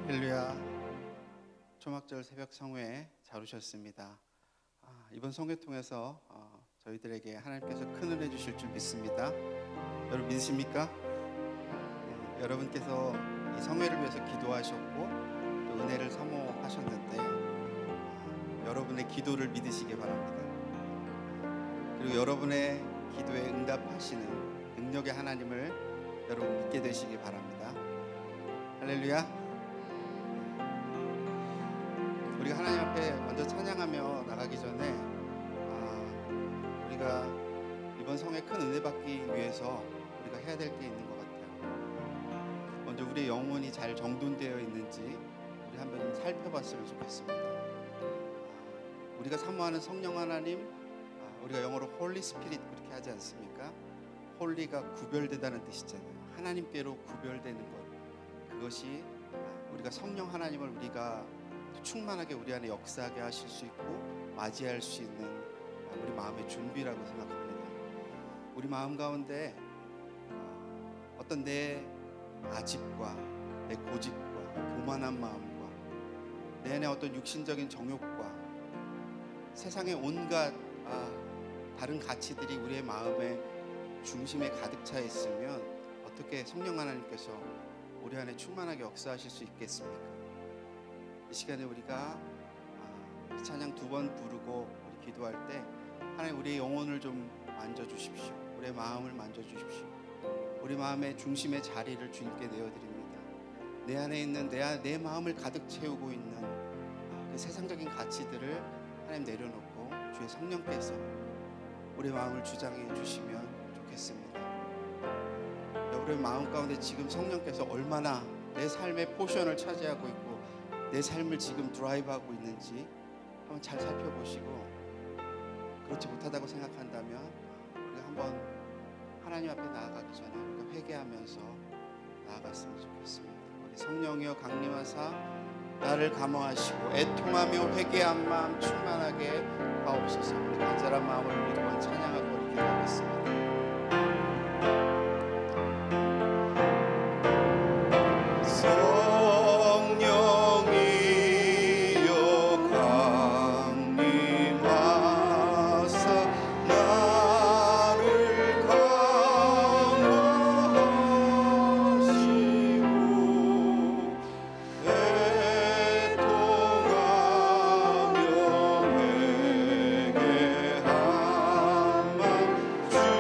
할렐루야. 초막절 새벽 성회에 잘 오셨습니다. 이번 성회 통해서 저희들에게 하나님께서 큰 은혜 주실 줄 믿습니다. 여러분 믿으십니까? 여러분께서 이 성회를 위해서 기도하셨고 또 은혜를 사모하셨는데 여러분의 기도를 믿으시기 바랍니다. 그리고 여러분의 기도에 응답하시는 능력의 하나님을 여러분 믿게 되시기 바랍니다. 할렐루야. 우리가 하나님 앞에 먼저 찬양하며 나가기 전에 우리가 이번 성에 큰 은혜 받기 위해서 우리가 해야 될 게 있는 것 같아요. 먼저 우리의 영혼이 잘 정돈되어 있는지 우리 한번 좀 살펴봤으면 좋겠습니다. 우리가 사모하는 성령 하나님, 우리가 영어로 홀리 스피릿 그렇게 하지 않습니까? 홀리가 구별되다는 뜻이잖아요. 하나님께로 구별되는 것, 그것이 우리가 성령 하나님을 우리가 충만하게 우리 안에 역사하게 하실 수 있고 맞이할 수 있는 우리 마음의 준비라고 생각합니다. 우리 마음 가운데 어떤 내 아집과 내 고집과 교만한 마음과 내 안에 어떤 육신적인 정욕과 세상의 온갖 다른 가치들이 우리의 마음의 중심에 가득 차 있으면 어떻게 성령 하나님께서 우리 안에 충만하게 역사하실 수 있겠습니까? 이 시간에 우리가 이 찬양 두 번 부르고 우리 기도할 때 하나님 우리의 영혼을 좀 만져주십시오. 우리의 마음을 만져주십시오. 우리 마음의 중심의 자리를 주님께 내어드립니다. 내 안에 있는 내 마음을 가득 채우고 있는 그 세상적인 가치들을 하나님 내려놓고 주의 성령께서 우리 마음을 주장해 주시면 좋겠습니다. 우리의 마음 가운데 지금 성령께서 얼마나 내 삶의 포션을 차지하고 있고 내 삶을 지금 드라이브하고 있는지 한번 잘 살펴보시고, 그렇지 못하다고 생각한다면 우리가 한번 하나님 앞에 나아가기 전에 우리가 회개하면서 나아갔으면 좋겠습니다. 우리 성령이여 강림하사 나를 감화하시고 애통하며 회개한 마음 충만하게 하옵소서. 우리 간절한 마음을 우리 동안 찬양하고 우리 기도하겠습니다. 주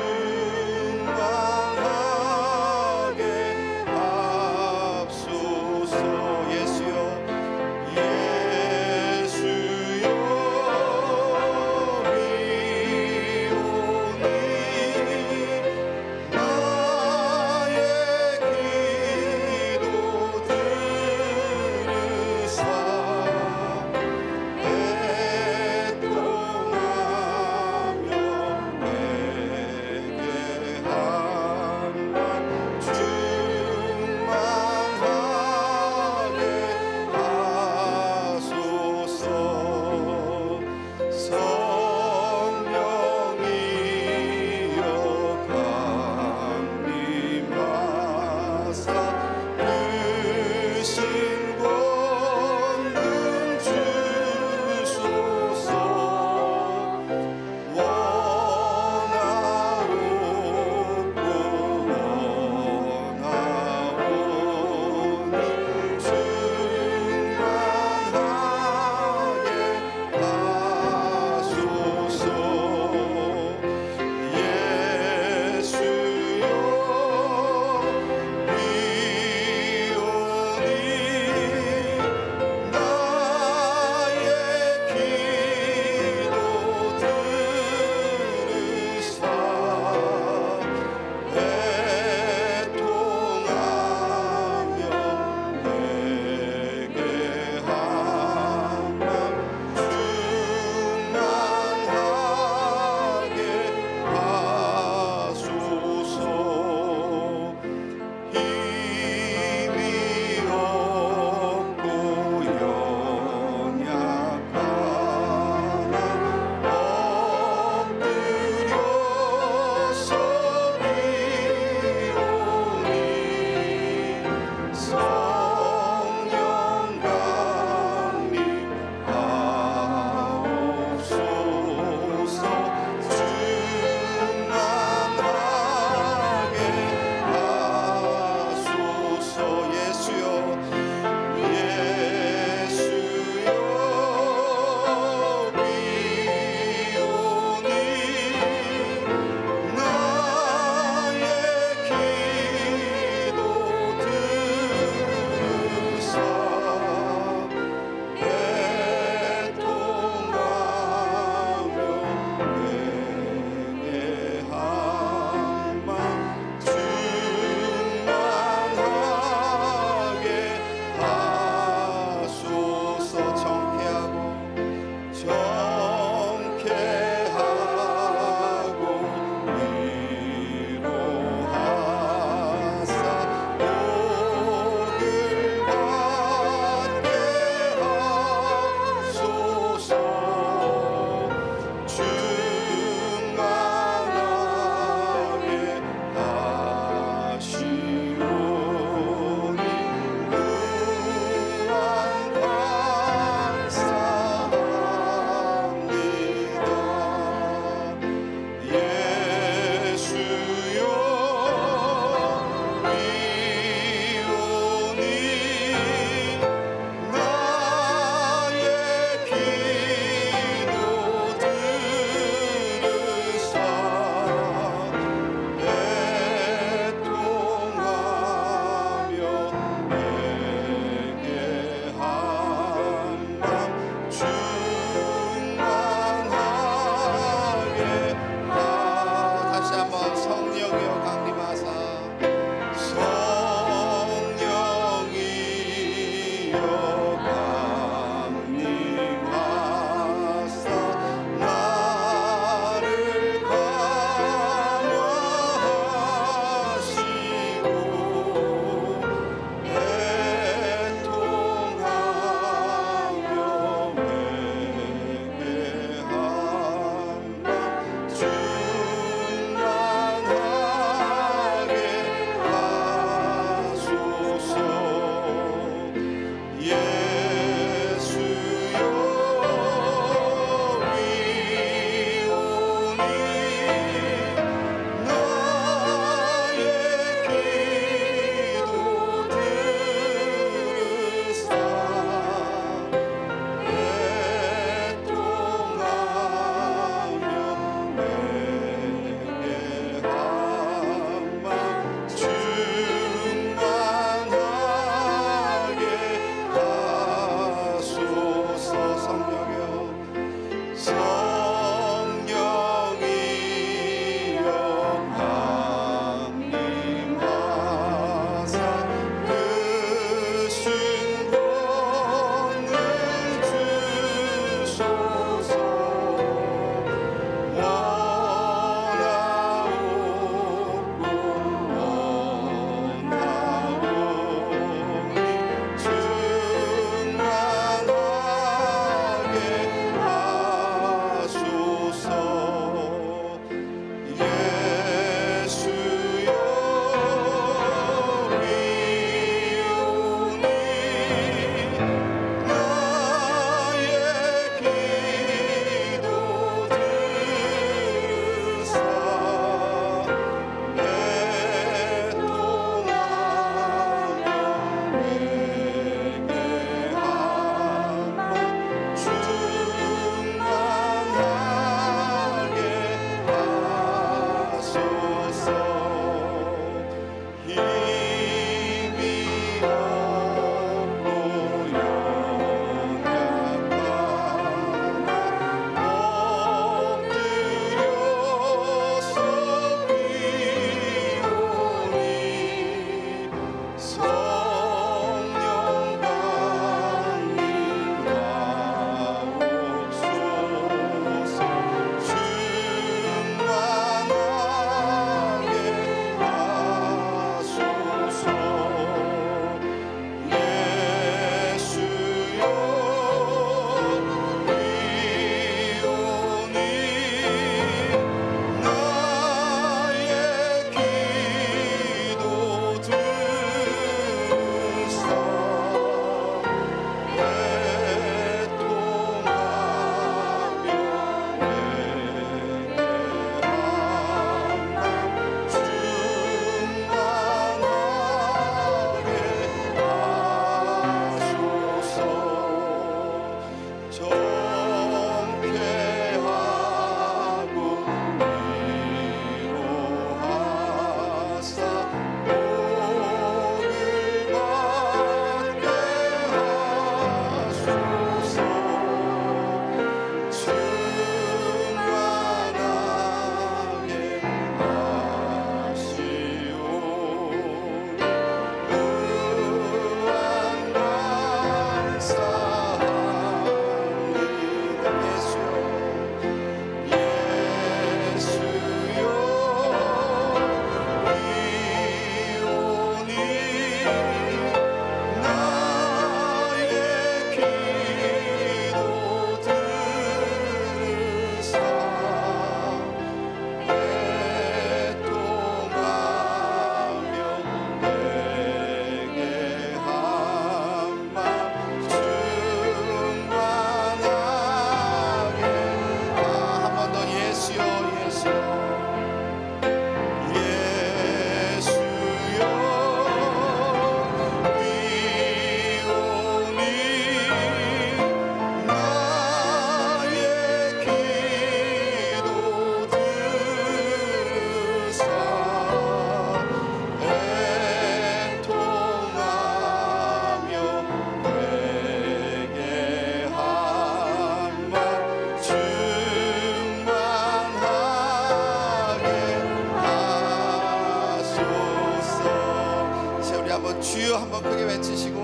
주여 한번 크게 외치시고,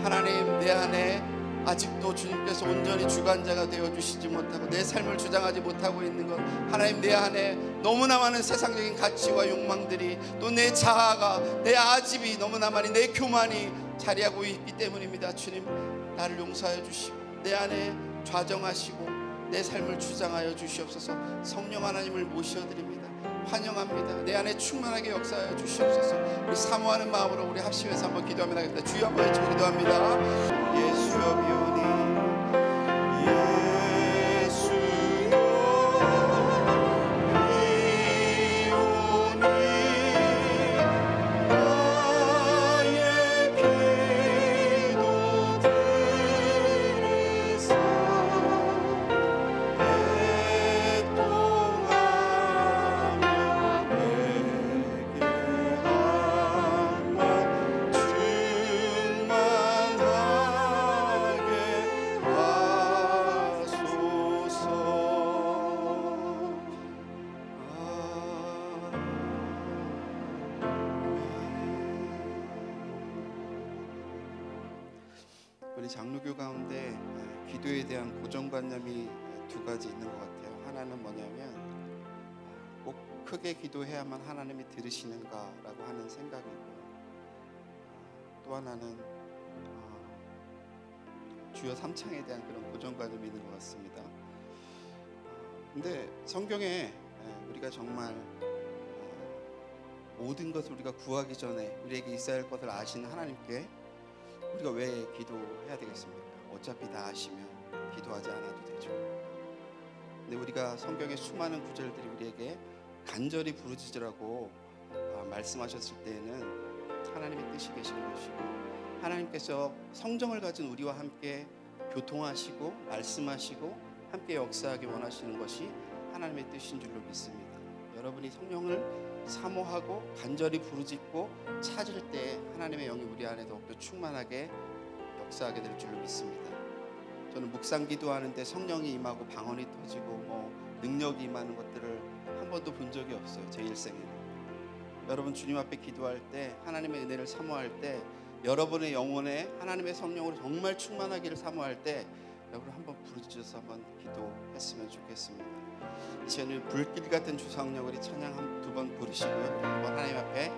하나님 내 안에 아직도 주님께서 온전히 주관자가 되어주시지 못하고 내 삶을 주장하지 못하고 있는 것, 하나님 내 안에 너무나 많은 세상적인 가치와 욕망들이, 또 내 자아가, 내 아집이 너무나 많이, 내 교만이 자리하고 있기 때문입니다. 주님 나를 용서하여 주시고 내 안에 좌정하시고 내 삶을 주장하여 주시옵소서. 성령 하나님을 모셔드립니다. 환영합니다. 내 안에 충만하게 역사하여 주시옵소서. 우리 사모하는 마음으로 우리 합심해서 한번 기도하면 하겠습니다. 주여 한번 외치고 기도합니다. 예수여 비오니 예수여 비오니 나의 기도 들으사 우리 장로교 가운데 기도에 대한 고정관념이 두 가지 있는 것 같아요. 하나는 뭐냐면 꼭 크게 기도해야만 하나님이 들으시는가라고 하는 생각이고요. 또 하나는 주여 삼창에 대한 그런 고정관념이 있는 것 같습니다. 근데 성경에 우리가 정말 모든 것을 우리가 구하기 전에 우리에게 있어야 할 것을 아시는 하나님께 우리가 왜 기도해야 되겠습니까? 어차피 다 아시면 기도하지 않아도 되죠. 근데 우리가 성경의 수많은 구절들이 우리에게 간절히 부르짖으라고 말씀하셨을 때에는 하나님의 뜻이 계신 것이고, 하나님께서 성정을 가진 우리와 함께 교통하시고 말씀하시고 함께 역사하기 원하시는 것이 하나님의 뜻인 줄로 믿습니다. 여러분이 성령을 사모하고 간절히 부르짖고 찾을 때 하나님의 영이 우리 안에 더욱더 충만하게 역사하게 될 줄로 믿습니다. 저는 묵상 기도하는데 성령이 임하고 방언이 터지고 능력이 임하는 것들을 한 번도 본 적이 없어요. 제 일생에는. 여러분 주님 앞에 기도할 때, 하나님의 은혜를 사모할 때, 여러분의 영혼에 하나님의 성령으로 정말 충만하기를 사모할 때 여러분 한번 부르짖어서 한번 기도했으면 좋겠습니다. 이제는 불길 같은 주 성령 우리 찬양 두 번 부르시고요. 한번 하나님 앞에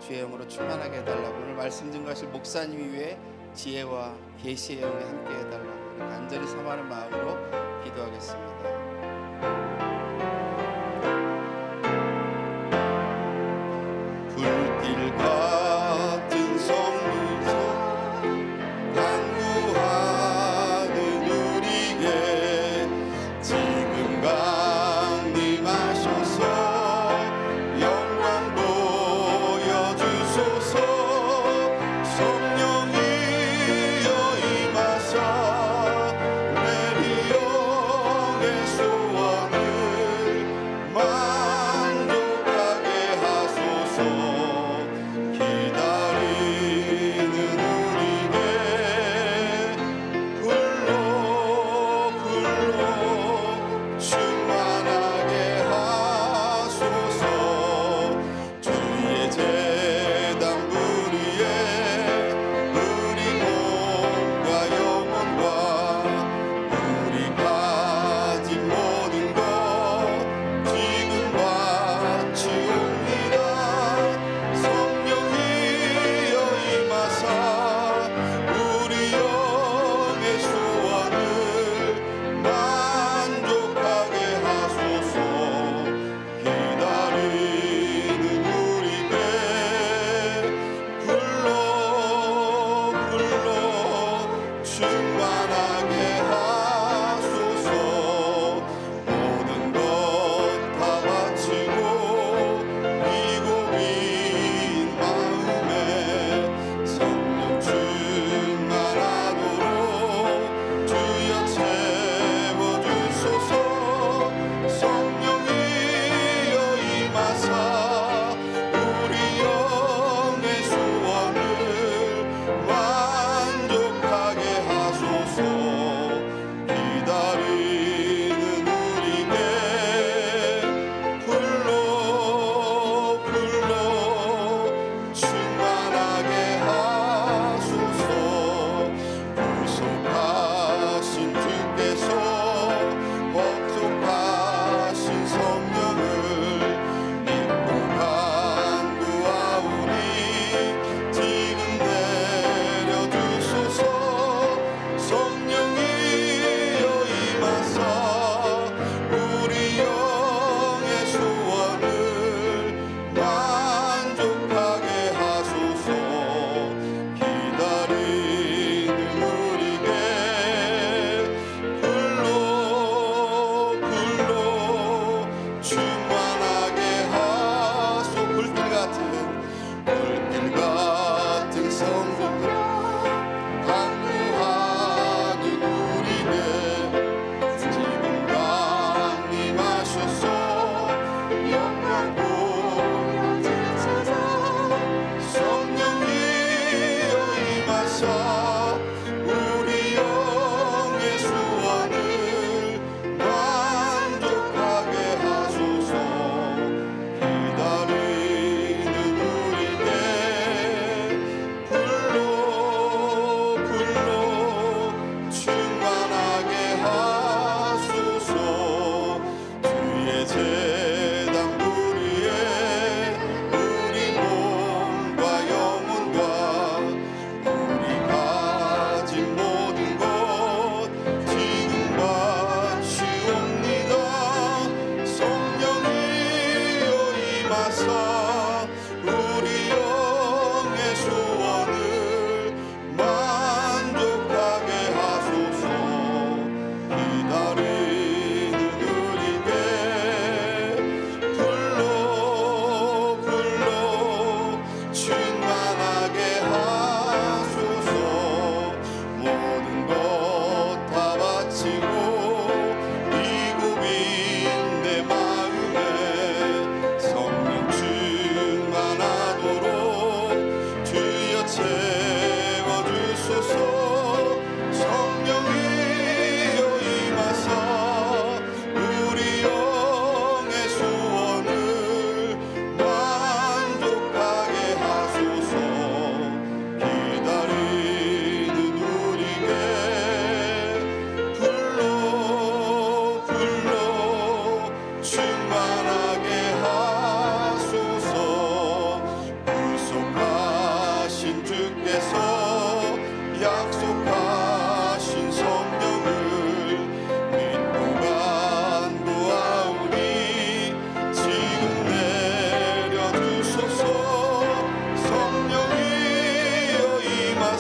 주의 영으로 충만하게 해달라고, 오늘 말씀 증거하실 목사님 위에 지혜와 계시의 영에 함께 해달라고 간절히 사모하는 마음으로 기도하겠습니다. 불길 같은 성루서 간구하는 우리에게 지금 강림하셔서 영광 보여주소서. 성령이여 임하사 내 영의 소원을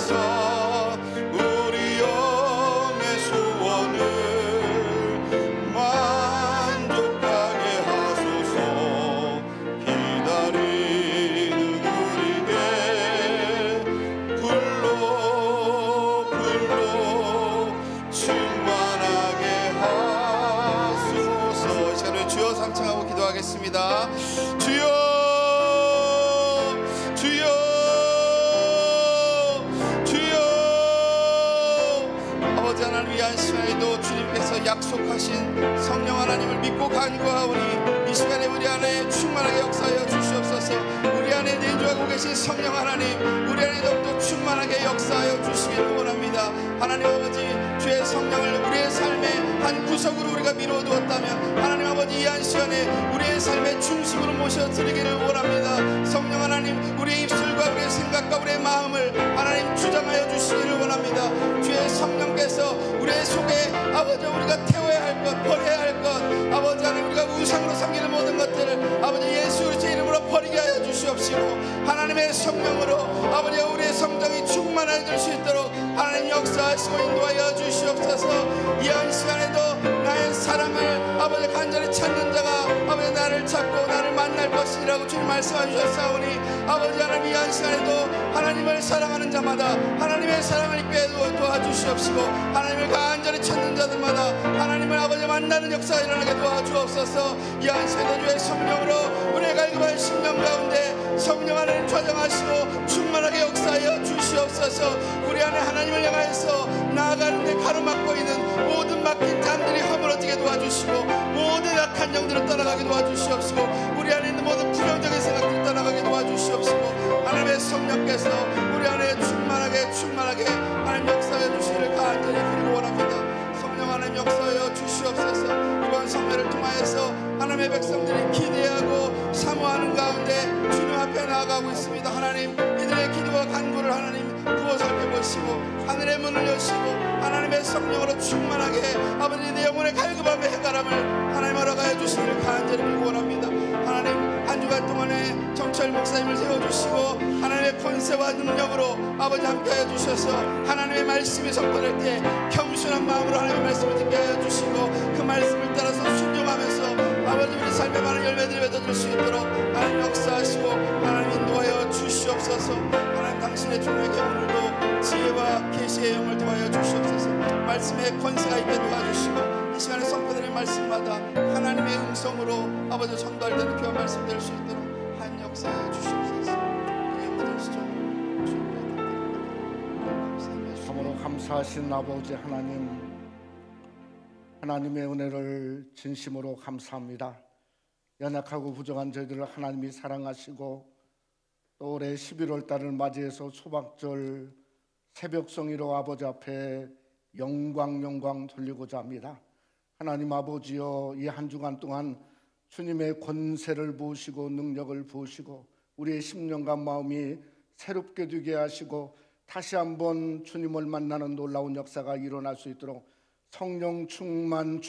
하소서. 우리 영의 소원을 만족하게 하소서. 기다리는 우리에게 불로 충만하게 하소서. 이 시간을 주여 삼창하고 기도하겠습니다. 주여, 주여, 주여. 아버지 하나님, 이 한 시간에도 주님께서 약속하신 성령 하나님을 믿고 간구하오니 이 시간에 우리 안에 충만하게 역사하여 주시옵소서. 우리 안에 내주하고 계신 성령 하나님, 우리 안에 더욱더 충만하게 역사하여 주시기를 원합니다. 하나님 아버지, 주의 성령을 우리의 삶의 한 구석으로 우리가 미뤄두었다면 하나님 아버지, 이 한 시간에 우리의 삶의 중심으로 모셔드리기를 원합니다. 성령 하나님, 우리의 입술과 우리의 생각과 우리의 마음을 하나님 주장하여 주시기를 원합니다. 주의 성령께서 우리의 속에 아버지 우리가 태워야 할 것, 버려야 할 것, 아버지 하나님 우리가 우상으로 섬기는 모든 것들을 아버지 예수 그리스도의 이름으로 버리게 하여 주시옵시고 하나님의 성령으로 아버지 우리의 성정이 충만해질 수 있도록 하나님 역사하시고 인도하여 주시옵소서. 이 한 시간에도 나의 사랑을 아버지 간절히 찾는 자가 아버지 나를 찾고 나를 만날 것이라고 주님 말씀하셨사오니 아버지 하나님, 이 한 시간에도 하나님을 사랑하는 자마다 하나님의 사랑을 입게 도와주시옵시고 하나님을 간절히 찾는 자들마다 하나님을 아버지 만나는 역사가 일어나게 도와주옵소서. 이 한 시간에 주의 성령으로 우리의 갈급한 심령 가운데 성령 하나님 좌정하시고 충만하게 역사하여 주시옵소서. 우리 안에 하나님을 향하여서 나아가는데 가로막고 있는 모든 막힌 담들이 허물어지게 도와주시고 모든 악한 영들을 떠나가게 도와주시옵시고 우리 안에 있는 모든 부정적인 생각들을 떠나가게 도와주시옵시고 하나님의 성령께서 우리 안에 충만하게 하나님 역사하여 주시기를 간절히 기리고 원합니다. 성령 하나님 역사하여 주시옵소서. 이번 성회를 통하여서 하나님의 백성들이 기대하고 사모하는 가운데 주님 앞에 나아가고 있습니다. 하나님, 이들의 기도와 간구를 하나님 부어 살펴보시고 하늘의 문을 여시고 하나님의 성령으로 충만하게 아버지 내 영혼의 갈급함의 해가람을 하나님 허락하여 주시기를 간절히 원합니다. 하나님, 한 주간 동안에 정철 목사님을 세워주시고 하나님의 권세와 능력으로 아버지 함께하여 주셔서 하나님의 말씀이 선포될 때 겸손한 마음으로 하나님의 말씀을 듣게 하여 주시고 그 말씀을 따라서 순종하면서 아버지 우리 삶의 많은 열매들이 맺어질 수 있도록 하나님 역사하시고 하나님 인도하여 주시옵소서. 하나님, 당신의 종에게 오늘도 지혜와 계시의 영을 도하여 주시옵소서. 말씀의 권세가 있게 도와주시고 이 시간에 선포되는 말씀마다 하나님의 음성으로 아버지 전달되는 귀한 말씀 될 수 있도록 한 역사해 주시옵소서. 참으로 감사하신 아버지 하나님, 하나님의 은혜를 진심으로 감사합니다. 연약하고 부족한 저희들을 하나님이 사랑하시고 또 올해 11월 달을 맞이해서 초박절 새벽송이로 아버지 앞에 영광 돌리고자 합니다. 하나님 아버지여, 이 한 주간 동안 주님의 권세를 부으시고 능력을 부으시고 우리의 심령과 마음이 새롭게 되게 하시고 다시 한번 주님을 만나는 놀라운 역사가 일어날 수 있도록 성령 충만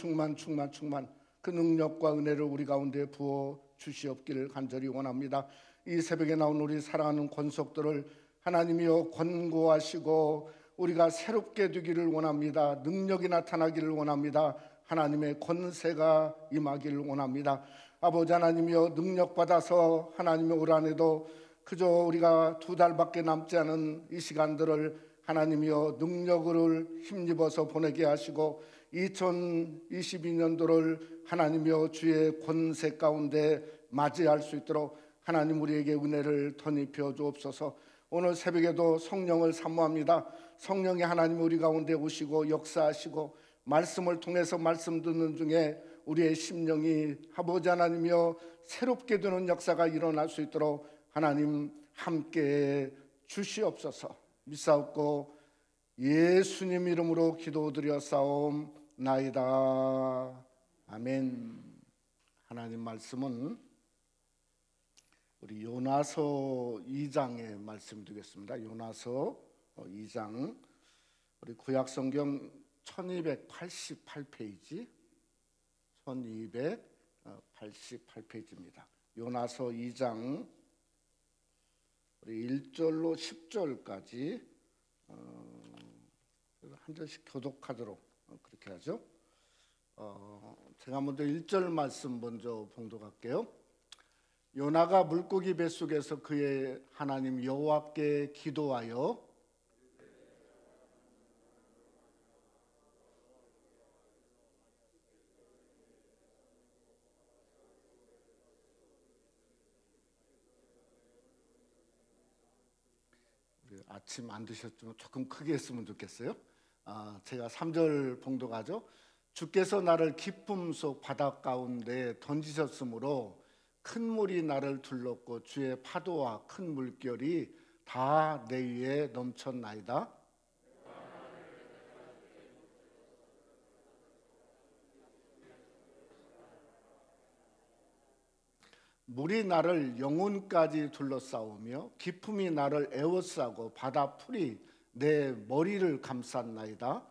그 능력과 은혜를 우리 가운데 부어 주시옵기를 간절히 원합니다. 이 새벽에 나온 우리 사랑하는 권속들을 하나님이여 권고하시고 우리가 새롭게 되기를 원합니다. 능력이 나타나기를 원합니다. 하나님의 권세가 임하기를 원합니다. 아버지 하나님이여, 능력받아서 하나님의 올 한해도 그저 우리가 2달밖에 남지 않은 이 시간들을 하나님이여 능력을 힘입어서 보내게 하시고 2022년도를 하나님이여 주의 권세 가운데 맞이할 수 있도록 하나님 우리에게 은혜를 덧입혀 주옵소서. 오늘 새벽에도 성령을 사모합니다. 성령이 하나님 우리 가운데 오시고 역사하시고 말씀을 통해서 말씀 듣는 중에 우리의 심령이 아버지 하나님이여 새롭게 되는 역사가 일어날 수 있도록 하나님 함께해 주시옵소서. 믿사옵고 예수님 이름으로 기도드렸사옵나이다. 아멘. 하나님 말씀은 우리 요나서 2장의 말씀 드리겠습니다. 요나서 2장, 우리 구약성경 1288페이지 1288페이지입니다. 요나서 2장 우리 1절로 10절까지 한 절씩 교독하도록 그렇게 하죠. 제가 먼저 1절 말씀 먼저 봉독할게요. 요나가 물고기 뱃속에서 그의 하나님 여호와께 기도하여 아침 안 드셨지만 조금 크게 했으면 좋겠어요. 제가 3절 봉독하죠. 주께서 나를 기쁨 속 바다 가운데 던지셨으므로 큰 물이 나를 둘렀고 주의 파도와 큰 물결이 다 내 위에 넘쳤나이다. 물이 나를 영혼까지 둘러싸우며 기품이 나를 에워싸고 바다 풀이 내 머리를 감쌌나이다.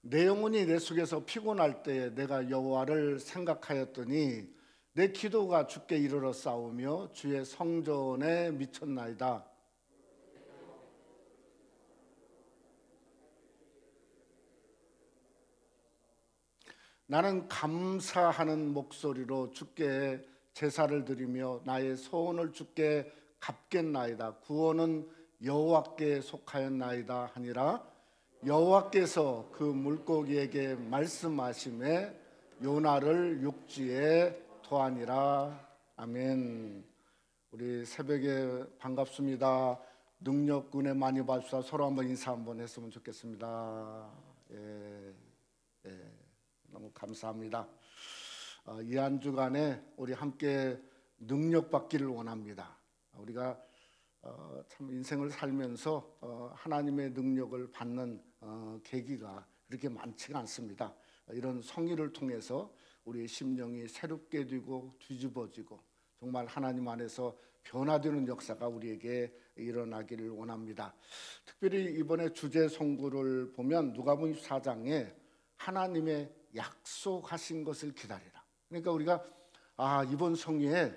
내 영혼이 내 속에서 피곤할 때 내가 여호와를 생각하였더니 내 기도가 주께 이르러 싸우며 주의 성전에 미쳤나이다. 나는 감사하는 목소리로 주께 제사를 드리며 나의 소원을 주께 갚겠나이다. 구원은 여호와께 속하였나이다 하니라. 여호와께서 그 물고기에게 말씀하시매 요나를 육지에 토하니라. 아멘. 우리 새벽에 반갑습니다. 능력군에 많이 봐주사 서로 한번 인사 한번 했으면 좋겠습니다. 너무 감사합니다. 이 한 주간에 우리 함께 능력 받기를 원합니다. 우리가 참 인생을 살면서 하나님의 능력을 받는 계기가 그렇게 많지가 않습니다. 이런 성의를 통해서 우리의 심령이 새롭게 되고 뒤집어지고 정말 하나님 안에서 변화되는 역사가 우리에게 일어나기를 원합니다. 특별히 이번에 주제 송구를 보면 누가복음 24장에 하나님의 약속하신 것을 기다리라. 그러니까 우리가 이번 성회에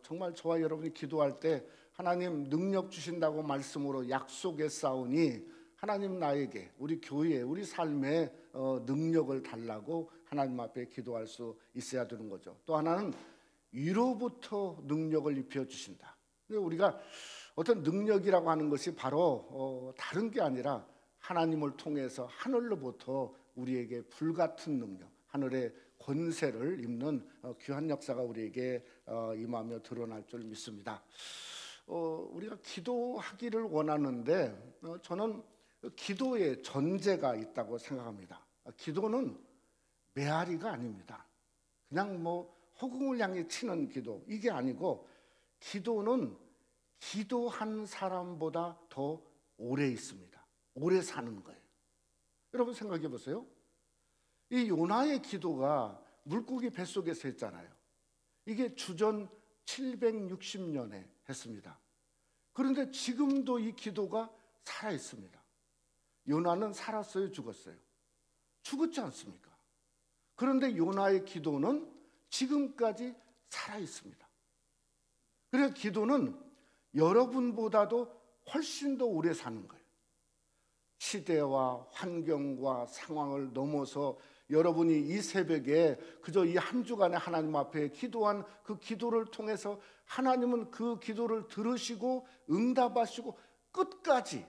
정말 저와 여러분이 기도할 때 하나님 능력 주신다고 말씀으로 약속했사오니 하나님 나에게 우리 교회에 우리 삶에 능력을 달라고 하나님 앞에 기도할 수 있어야 되는 거죠. 또 하나는 위로부터 능력을 입혀 주신다. 우리가 어떤 능력이라고 하는 것이 바로 다른 게 아니라 하나님을 통해서 하늘로부터 우리에게 불같은 능력, 하늘의 권세를 입는 귀한 역사가 우리에게 임하며 드러날 줄 믿습니다. 우리가 기도하기를 원하는데 저는 기도에 전제가 있다고 생각합니다. 기도는 메아리가 아닙니다. 그냥 허공을 향해 치는 기도, 이게 아니고 기도는 기도한 사람보다 더 오래 있습니다. 오래 사는 거예요. 여러분 생각해 보세요. 이 요나의 기도가 물고기 뱃속에서 했잖아요. 이게 주전 760년에 했습니다. 그런데 지금도 이 기도가 살아 있습니다. 요나는 살았어요, 죽었어요? 죽었지 않습니까? 그런데 요나의 기도는 지금까지 살아 있습니다. 그래서 기도는 여러분보다도 훨씬 더 오래 사는 거예요. 시대와 환경과 상황을 넘어서 여러분이 이 새벽에 그저 이 한 주간에 하나님 앞에 기도한 그 기도를 통해서 하나님은 그 기도를 들으시고 응답하시고 끝까지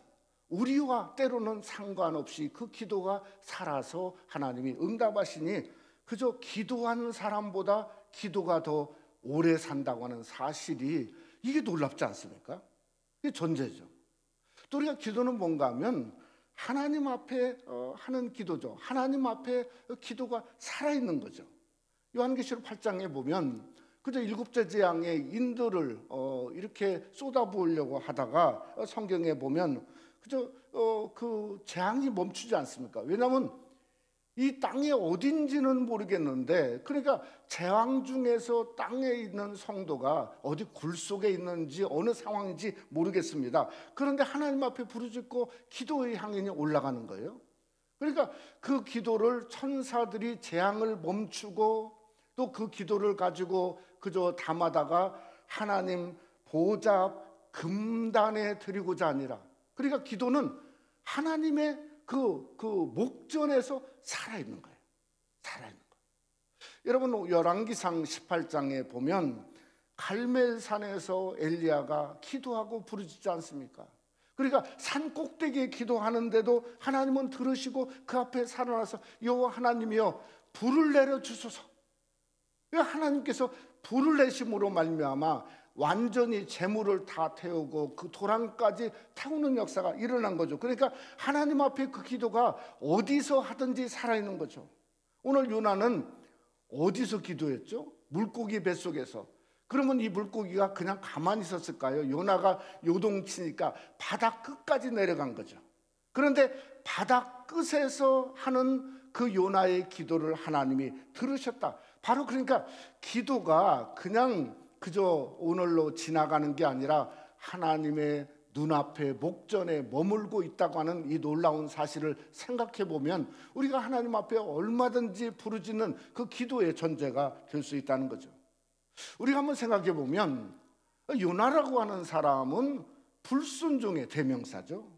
우리와 때로는 상관없이 그 기도가 살아서 하나님이 응답하시니 그저 기도하는 사람보다 기도가 더 오래 산다고 하는 사실이 이게 놀랍지 않습니까? 이게 전제죠. 또 우리가 기도는 뭔가 하면 하나님 앞에 하는 기도죠. 하나님 앞에 기도가 살아있는 거죠. 요한계시록 8장에 보면 그저 일곱째 재앙의 인들을 이렇게 쏟아부으려고 하다가 성경에 보면 그저 그 재앙이 멈추지 않습니까? 왜냐하면 이 땅이 어딘지는 모르겠는데 그러니까 재앙 중에서 땅에 있는 성도가 어디 굴 속에 있는지 어느 상황인지 모르겠습니다. 그런데 하나님 앞에 부르짖고 기도의 향연이 올라가는 거예요. 그러니까 그 기도를 천사들이 재앙을 멈추고 또 그 기도를 가지고 그저 담아다가 하나님 보좌 금단에 드리고자 아니라, 그러니까 기도는 하나님의 그 목전에서 살아있는 거예요. 살아있는 거예요. 여러분, 열왕기상 18장에 보면 갈멜산에서 엘리야가 기도하고 부르짖지 않습니까? 그러니까 산 꼭대기에 기도하는데도 하나님은 들으시고 그 앞에 살아나서 여호와 하나님이여 불을 내려 주소서. 하나님께서 불을 내심으로 말미암아 완전히 재물을 다 태우고 그 도랑까지 태우는 역사가 일어난 거죠. 그러니까 하나님 앞에 그 기도가 어디서 하든지 살아있는 거죠. 오늘 요나는 어디서 기도했죠? 물고기 뱃속에서. 그러면 이 물고기가 그냥 가만히 있었을까요? 요나가 요동치니까 바다 끝까지 내려간 거죠. 그런데 바다 끝에서 하는 그 요나의 기도를 하나님이 들으셨다. 바로 그러니까 기도가 그냥 그저 오늘로 지나가는 게 아니라 하나님의 눈앞에 목전에 머물고 있다고 하는 이 놀라운 사실을 생각해 보면 우리가 하나님 앞에 얼마든지 부르짖는 그 기도의 존재가 될 수 있다는 거죠. 우리가 한번 생각해 보면 요나라고 하는 사람은 불순종의 대명사죠.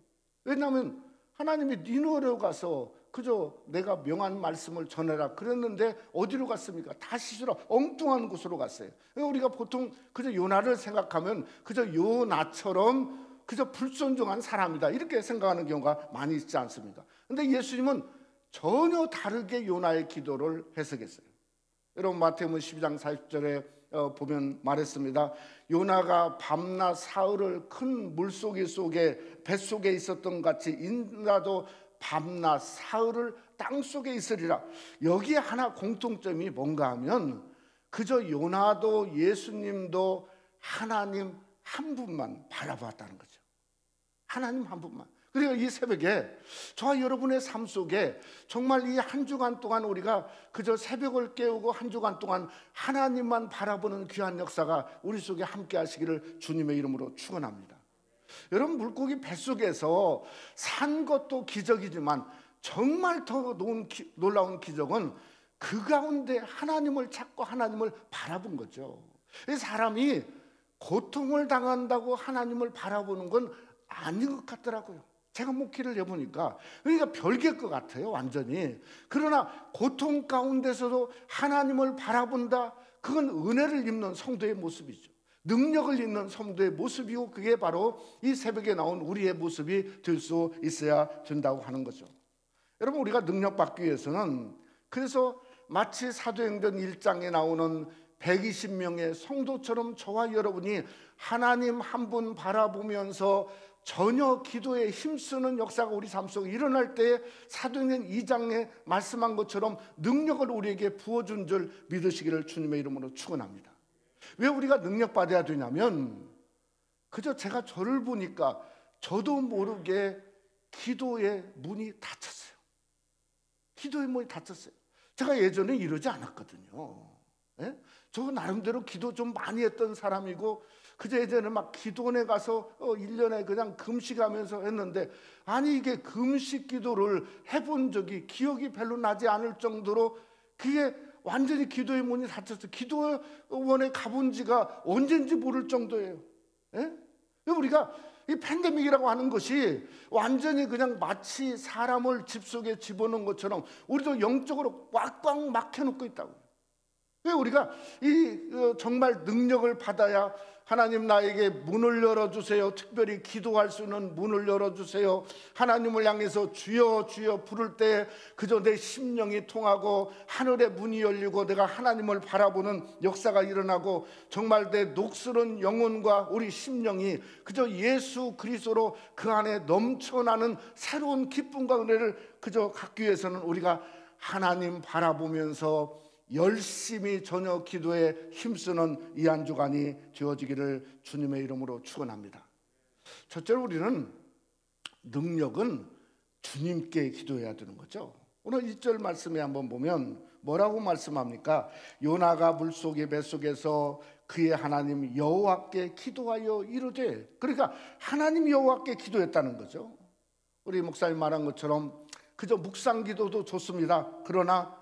왜냐하면 하나님이 니느웨로 가서 그저 내가 명한 말씀을 전해라 그랬는데 어디로 갔습니까? 다시스로 엉뚱한 곳으로 갔어요. 우리가 보통 그저 요나를 생각하면 그저 요나처럼 그저 불순종한 사람이다 이렇게 생각하는 경우가 많이 있지 않습니까? 근데 예수님은 전혀 다르게 요나의 기도를 해석했어요. 여러분, 마태복음 12장 40절에 보면 말했습니다. 요나가 밤낮 사흘을 큰 물고기 속에 뱃속에 있었던 같이 인자도 밤낮 사흘을 땅속에 있으리라. 여기에 하나 공통점이 뭔가 하면 그저 요나도 예수님도 하나님 한 분만 바라봤다는 거죠. 하나님 한 분만. 그리고 이 새벽에 저와 여러분의 삶 속에 정말 이 한 주간 동안 우리가 그저 새벽을 깨우고 한 주간 동안 하나님만 바라보는 귀한 역사가 우리 속에 함께 하시기를 주님의 이름으로 축원합니다. 여러분, 물고기 뱃속에서 산 것도 기적이지만 정말 더 놀라운 기적은 그 가운데 하나님을 찾고 하나님을 바라본 거죠. 이 사람이 고통을 당한다고 하나님을 바라보는 건 아닌 것 같더라고요. 제가 목회를 해보니까 그러니까 별개일 것 같아요, 완전히. 그러나 고통 가운데서도 하나님을 바라본다, 그건 은혜를 입는 성도의 모습이죠. 능력을 입는 성도의 모습이고 그게 바로 이 새벽에 나온 우리의 모습이 될 수 있어야 된다고 하는 거죠. 여러분, 우리가 능력받기 위해서는 그래서 마치 사도행전 1장에 나오는 120명의 성도처럼 저와 여러분이 하나님 한 분 바라보면서 전혀 기도에 힘쓰는 역사가 우리 삶 속에 일어날 때 사도행전 2장에 말씀한 것처럼 능력을 우리에게 부어준 줄 믿으시기를 주님의 이름으로 축원합니다. 왜 우리가 능력받아야 되냐면 그저 제가 저를 보니까 저도 모르게 기도의 문이 닫혔어요. 기도의 문이 닫혔어요. 제가 예전에 이러지 않았거든요. 예? 저 나름대로 기도 좀 많이 했던 사람이고 그저 예전에 막 기도원에 가서 1년에 그냥 금식하면서 했는데, 아니 이게 금식 기도를 해본 적이 기억이 별로 나지 않을 정도로 그게 완전히 기도의 문이 닫혔어요. 기도원에 가본 지가 언젠지 모를 정도예요. 예? 우리가 이 팬데믹이라고 하는 것이 완전히 그냥 마치 사람을 집 속에 집어넣은 것처럼 우리도 영적으로 꽉꽉 막혀놓고 있다고요. 왜 우리가 정말 능력을 받아야 하나님 나에게 문을 열어주세요, 특별히 기도할 수 있는 문을 열어주세요, 하나님을 향해서 주여 주여 부를 때 그저 내 심령이 통하고 하늘의 문이 열리고 내가 하나님을 바라보는 역사가 일어나고 정말 내 녹슬은 영혼과 우리 심령이 그저 예수 그리스도로 그 안에 넘쳐나는 새로운 기쁨과 은혜를 그저 갖기 위해서는 우리가 하나님 바라보면서 열심히 저녁 기도에 힘쓰는 이 한 주간이 되어지기를 주님의 이름으로 축원합니다. 첫째로 우리는 능력은 주님께 기도해야 되는 거죠. 오늘 1절 말씀에 한번 보면 뭐라고 말씀합니까? 요나가 물속의 뱃속에서 그의 하나님 여호와께 기도하여 이르되, 그러니까 하나님 여호와께 기도했다는 거죠. 우리 목사님 말한 것처럼 그저 묵상 기도도 좋습니다. 그러나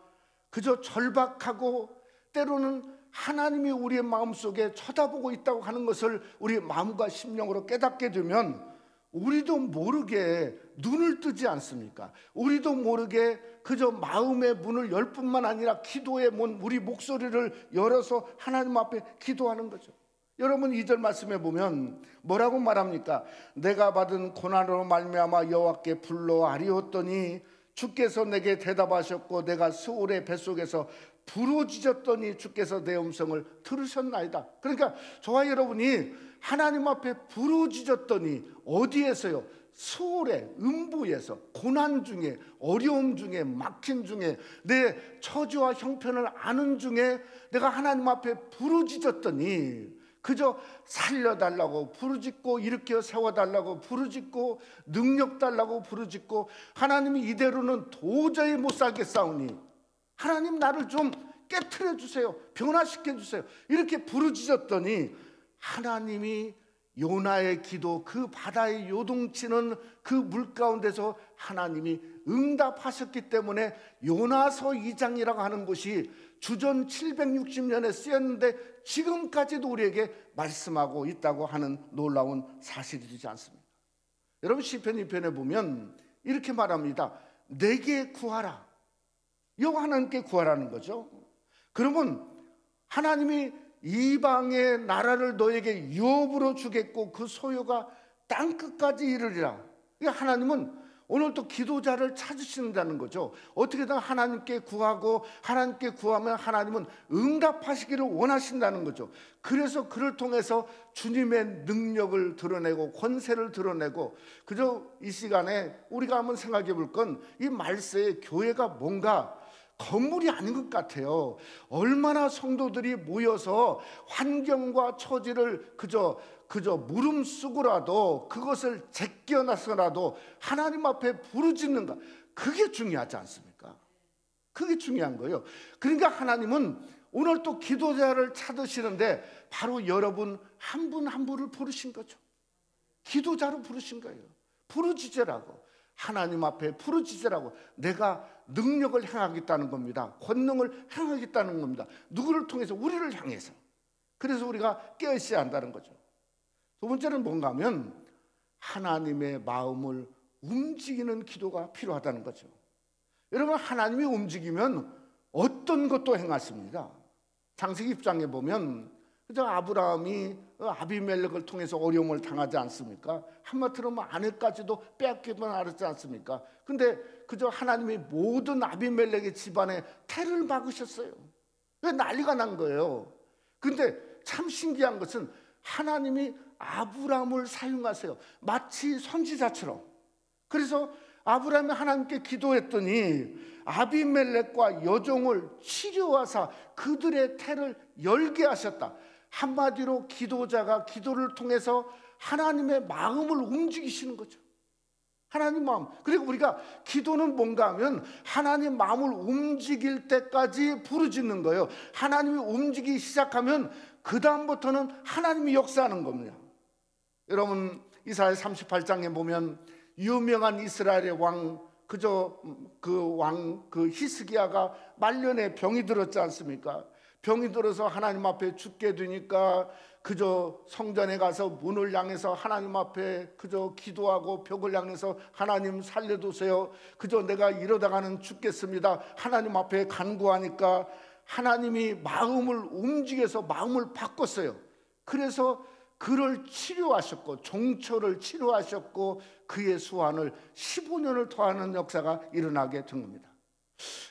그저 절박하고 때로는 하나님이 우리의 마음속에 쳐다보고 있다고 하는 것을 우리 마음과 심령으로 깨닫게 되면 우리도 모르게 눈을 뜨지 않습니까? 우리도 모르게 그저 마음의 문을 열 뿐만 아니라 기도의 문, 우리 목소리를 열어서 하나님 앞에 기도하는 거죠. 여러분 2절 말씀에 보면 뭐라고 말합니까? 내가 받은 고난으로 말미암아 여호와께 불러 아뢰었더니 주께서 내게 대답하셨고 내가 스올의 뱃속에서 부르짖었더니 주께서 내 음성을 들으셨나이다. 그러니까 저와 여러분이 하나님 앞에 부르짖었더니 어디에서요? 스올의 음부에서, 고난 중에, 어려움 중에, 막힌 중에, 내 처지와 형편을 아는 중에 내가 하나님 앞에 부르짖었더니 그저 살려달라고 부르짖고 일으켜 세워달라고 부르짖고 능력 달라고 부르짖고 하나님이 이대로는 도저히 못 살겠사오니 하나님 나를 좀 깨트려 주세요, 변화시켜 주세요, 이렇게 부르짖었더니 하나님이 요나의 기도, 그 바다에 요동치는 그 물 가운데서 하나님이 응답하셨기 때문에 요나서 2장이라고 하는 것이 주전 760년에 쓰였는데 지금까지도 우리에게 말씀하고 있다고 하는 놀라운 사실이 되지 않습니까? 여러분 시편 2편에 보면 이렇게 말합니다. 내게 구하라. 여호와 하나님께 구하라는 거죠. 그러면 하나님이 이방의 나라를 너에게 유업으로 주겠고 그 소유가 땅끝까지 이르리라. 하나님은 오늘 또 기도자를 찾으신다는 거죠. 어떻게든 하나님께 구하고 하나님께 구하면 하나님은 응답하시기를 원하신다는 거죠. 그래서 그를 통해서 주님의 능력을 드러내고 권세를 드러내고, 그저 이 시간에 우리가 한번 생각해 볼 건 이 말세의 교회가 뭔가 건물이 아닌 것 같아요. 얼마나 성도들이 모여서 환경과 처지를 그저 무름쓰고라도 그것을 제껴놔서라도 하나님 앞에 부르짖는가, 그게 중요하지 않습니까? 그게 중요한 거예요. 그러니까 하나님은 오늘 또 기도자를 찾으시는데 바로 여러분 한 분 한 분을 부르신 거죠. 기도자로 부르신 거예요. 부르짖으라고, 하나님 앞에 부르짖으라고. 내가 능력을 행하겠다는 겁니다. 권능을 행하겠다는 겁니다. 누구를 통해서? 우리를 향해서. 그래서 우리가 깨어있어야 한다는 거죠. 두 번째는 뭔가 하면 하나님의 마음을 움직이는 기도가 필요하다는 거죠. 여러분 하나님이 움직이면 어떤 것도 행하십니다. 창세기 10장에 보면 그저 아브라함이 아비멜렉을 통해서 어려움을 당하지 않습니까? 한마디로 아내까지도 빼앗기만 하지 않습니까? 근데 그저 하나님이 모든 아비멜렉의 집안에 태를 막으셨어요. 난리가 난 거예요. 근데 참 신기한 것은 하나님이 아브라함을 사용하세요. 마치 선지자처럼. 그래서 아브라함이 하나님께 기도했더니 아비멜렉과 여종을 치료하사 그들의 태를 열게 하셨다. 한마디로 기도자가 기도를 통해서 하나님의 마음을 움직이시는 거죠. 하나님 마음. 그리고 우리가 기도는 뭔가 하면 하나님 마음을 움직일 때까지 부르짖는 거예요. 하나님이 움직이기 시작하면 그 다음부터는 하나님이 역사하는 겁니다. 여러분 이사야 38장에 보면 유명한 이스라엘의 왕, 그 히스기야가 말년에 병이 들었지 않습니까? 병이 들어서 하나님 앞에 죽게 되니까 그저 성전에 가서 문을 향해서 하나님 앞에 그저 기도하고 벽을 향해서 하나님 살려두세요. 그저 내가 이러다가는 죽겠습니다. 하나님 앞에 간구하니까 하나님이 마음을 움직여서 마음을 바꿨어요. 그래서 그를 치료하셨고 종초를 치료하셨고 그의 수완을 15년을 더하는 역사가 일어나게 된 겁니다.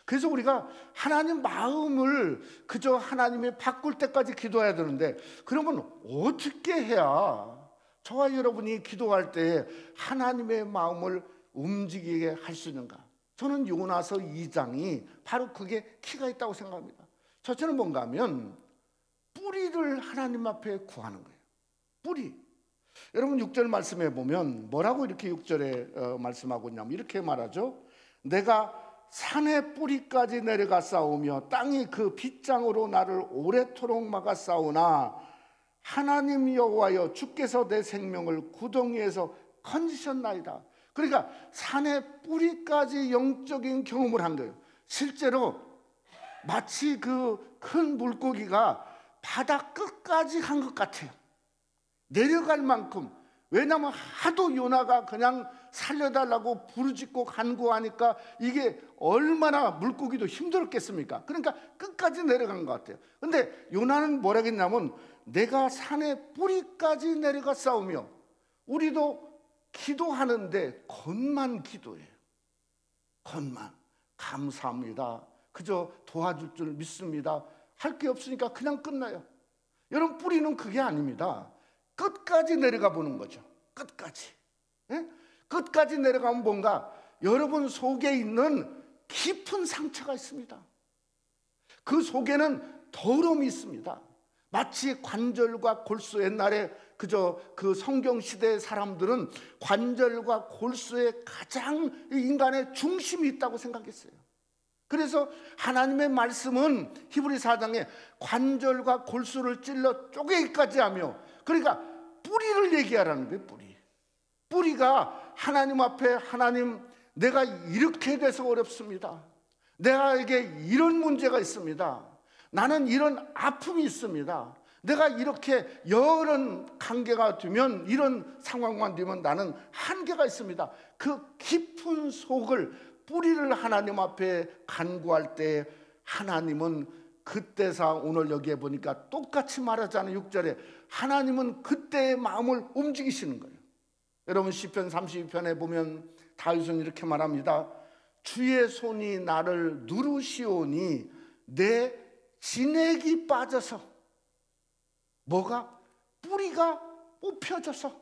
그래서 우리가 하나님 마음을 그저 하나님이 바꿀 때까지 기도해야 되는데, 그러면 어떻게 해야 저와 여러분이 기도할 때 하나님의 마음을 움직이게 할 수 있는가? 저는 요나서 2장이 바로 그게 키가 있다고 생각합니다. 첫째는 뭔가 하면 뿌리를 하나님 앞에 구하는 거예요. 뿌리. 여러분 6절 말씀해 보면 뭐라고 이렇게 6절에 말씀하고 있냐면 이렇게 말하죠. 내가 산의 뿌리까지 내려가 싸우며 땅이 그 빗장으로 나를 오래도록 막아 싸우나 하나님 여호와여 주께서 내 생명을 구덩이에서 건지셨나이다. 그러니까 산의 뿌리까지 영적인 경험을 한 거예요. 실제로 마치 그 큰 물고기가 바다 끝까지 간 것 같아요. 내려갈 만큼. 왜냐하면 하도 요나가 그냥 살려달라고 부르짖고 간구하니까 이게 얼마나 물고기도 힘들었겠습니까? 그러니까 끝까지 내려간 것 같아요. 근데 요나는 뭐라 했냐면 내가 산의 뿌리까지 내려가 싸우며, 우리도 기도하는데 겉만 기도해요. 겉만. 감사합니다. 그저 도와줄 줄 믿습니다. 할 게 없으니까 그냥 끝나요. 여러분, 뿌리는 그게 아닙니다. 끝까지 내려가 보는 거죠. 끝까지. 예? 끝까지 내려가면 뭔가 여러분 속에 있는 깊은 상처가 있습니다. 그 속에는 더러움이 있습니다. 마치 관절과 골수, 옛날에 그저 그 성경 시대의 사람들은 관절과 골수에 가장 인간의 중심이 있다고 생각했어요. 그래서 하나님의 말씀은 히브리 4장에 관절과 골수를 찔러 쪼개기까지 하며, 그러니까 뿌리를 얘기하라는 거예요. 뿌리가 하나님 앞에, 하나님, 내가 이렇게 돼서 어렵습니다. 내가에게 이런 문제가 있습니다. 나는 이런 아픔이 있습니다. 내가 이렇게 여러 관계가 되면, 이런 상황만 되면 나는 한계가 있습니다. 그 깊은 속을, 뿌리를 하나님 앞에 간구할 때 하나님은 그때사, 오늘 여기에 보니까 똑같이 말하잖아요. 6절에 하나님은 그때의 마음을 움직이시는 거예요. 여러분, 시편 32편에 보면 다윗은 이렇게 말합니다. 주의 손이 나를 누르시오니 내 진액이 빠져서, 뭐가? 뿌리가 뽑혀져서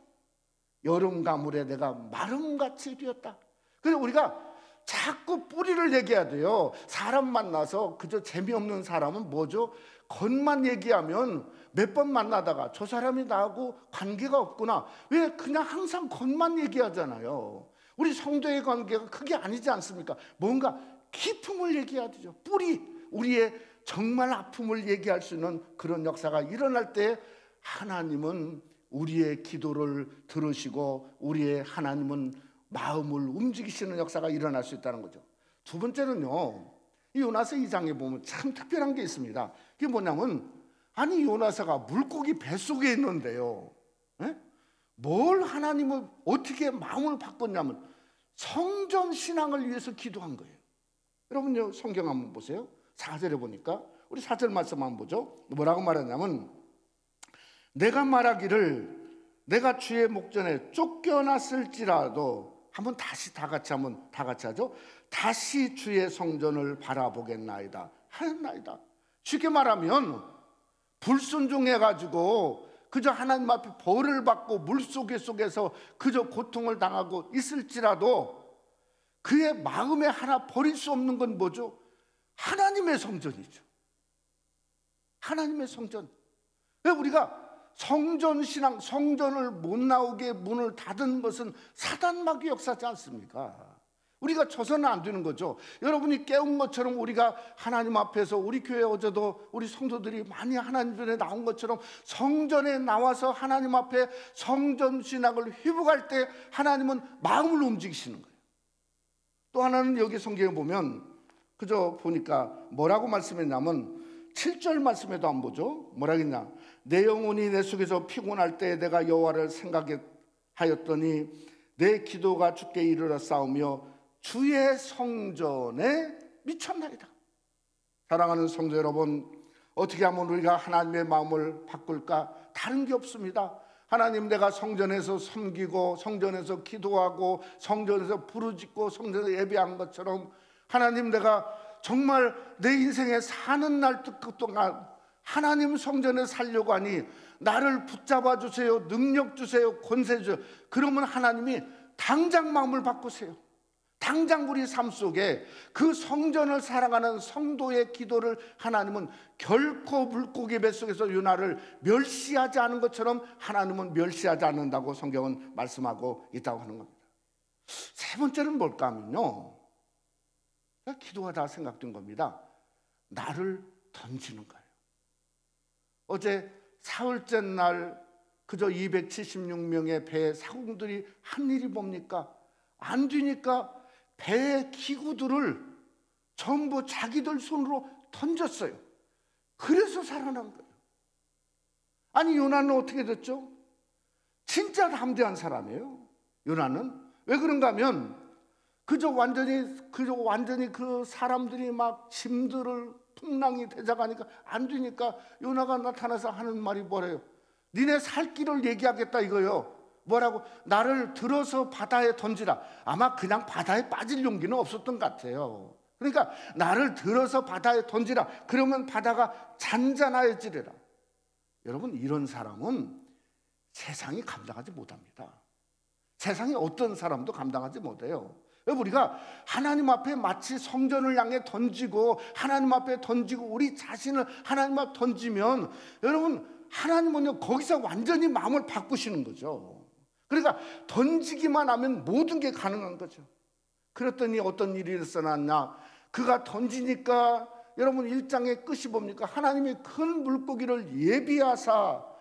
여름 가물에 내가 마름같이 되었다. 그래서 우리가 자꾸 뿌리를 얘기해야 돼요. 사람 만나서 그저 재미없는 사람은 뭐죠? 겉만 얘기하면 몇 번 만나다가 저 사람이 나하고 관계가 없구나. 왜 그냥 항상 겉만 얘기하잖아요. 우리 성도의 관계가 그게 아니지 않습니까? 뭔가 깊음을 얘기해야 되죠. 뿌리, 우리의 정말 아픔을 얘기할 수 있는 그런 역사가 일어날 때 하나님은 우리의 기도를 들으시고 우리의 하나님은 마음을 움직이시는 역사가 일어날 수 있다는 거죠. 두 번째는요, 이 요나서 2장에 보면 참 특별한 게 있습니다. 그게 뭐냐면, 아니 요나서가 물고기 뱃속에 있는데요, 뭘 하나님을 어떻게 마음을 바꿨냐면 성전 신앙을 위해서 기도한 거예요. 여러분요, 성경 한번 보세요. 4절에 보니까, 우리 4절 말씀 한번 보죠. 뭐라고 말하냐면, 내가 말하기를 내가 주의 목전에 쫓겨났을지라도, 한번 다시 다 같이 하죠. 다시 주의 성전을 바라보겠나이다 하였나이다. 쉽게 말하면 불순종해가지고 그저 하나님 앞에 벌을 받고 물속에서 그저 고통을 당하고 있을지라도 그의 마음에 하나 버릴 수 없는 건 뭐죠? 하나님의 성전이죠. 하나님의 성전. 왜 우리가 성전 신앙, 성전을 못 나오게 문을 닫은 것은 사단마귀 역사지 않습니까? 우리가 쳐서는 안 되는 거죠. 여러분이 깨운 것처럼 우리가 하나님 앞에서, 우리 교회 어제도 우리 성도들이 많이 하나님 전에 나온 것처럼 성전에 나와서 하나님 앞에 성전 신앙을 회복할 때 하나님은 마음을 움직이시는 거예요. 또 하나는 여기 성경에 보면 그저 보니까 뭐라고 말씀했냐면 7절 말씀에도 안 보죠. 뭐라 했냐? 내 영혼이 내 속에서 피곤할 때 내가 여호와를 생각하였더니 내 기도가 주께 이르러 싸우며 주의 성전에 미쳤나이다. 사랑하는 성도 여러분, 어떻게 하면 우리가 하나님의 마음을 바꿀까? 다른 게 없습니다. 하나님, 내가 성전에서 섬기고 성전에서 기도하고 성전에서 부르짖고 성전에서 예배한 것처럼 하나님, 내가 정말 내 인생에 사는 날 동안 하나님 성전에 살려고 하니 나를 붙잡아 주세요. 능력 주세요. 권세 주세요. 그러면 하나님이 당장 마음을 바꾸세요. 당장 우리 삶 속에 그 성전을 사랑하는 성도의 기도를 하나님은 결코 물고기 뱃속에서 요나를 멸시하지 않은 것처럼 하나님은 멸시하지 않는다고 성경은 말씀하고 있다고 하는 겁니다. 세 번째는 뭘까 하면요, 기도하다 생각된 겁니다. 나를 던지는 거예요. 어제 사흘째 날 그저 276명의 배 사공들이 한 일이 뭡니까? 안 되니까 배의 기구들을 전부 자기들 손으로 던졌어요. 그래서 살아난 거예요. 아니, 요나는 어떻게 됐죠? 진짜 담대한 사람이에요. 요나는 왜 그런가 하면 그저 완전히 그 사람들이 막 짐들을 풍랑이 대적하니까 안 되니까 요나가 나타나서 하는 말이 뭐래요? 니네 살 길을 얘기하겠다 이거요. 뭐라고? 나를 들어서 바다에 던지라. 아마 그냥 바다에 빠질 용기는 없었던 것 같아요. 그러니까 나를 들어서 바다에 던지라. 그러면 바다가 잔잔해지리라. 여러분, 이런 사람은 세상이 감당하지 못합니다. 세상에 어떤 사람도 감당하지 못해요. 우리가 하나님 앞에 마치 성전을 향해 던지고 하나님 앞에 던지고 우리 자신을 하나님 앞에 던지면 여러분, 하나님은요 거기서 완전히 마음을 바꾸시는 거죠. 그러니까 던지기만 하면 모든 게 가능한 거죠. 그랬더니 어떤 일이 일어났냐? 그가 던지니까 여러분 1장의 끝이 뭡니까? 하나님이 큰 물고기를 예비했어요.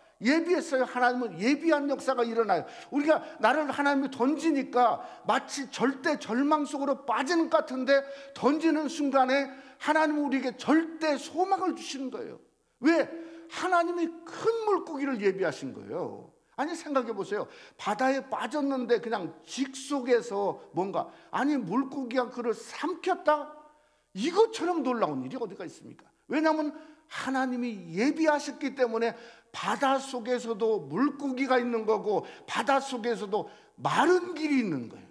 하나님은 예비한 역사가 일어나요. 우리가 나를 하나님이 던지니까 마치 절대 절망 속으로 빠지는 것 같은데 던지는 순간에 하나님은 우리에게 절대 소망을 주시는 거예요. 왜? 하나님이 큰 물고기를 예비하신 거예요. 아니, 생각해 보세요. 바다에 빠졌는데 그냥 직속에서 뭔가, 아니 물고기가 그를 삼켰다? 이것처럼 놀라운 일이 어디가 있습니까? 왜냐하면 하나님이 예비하셨기 때문에 바다 속에서도 물고기가 있는 거고 바다 속에서도 마른 길이 있는 거예요.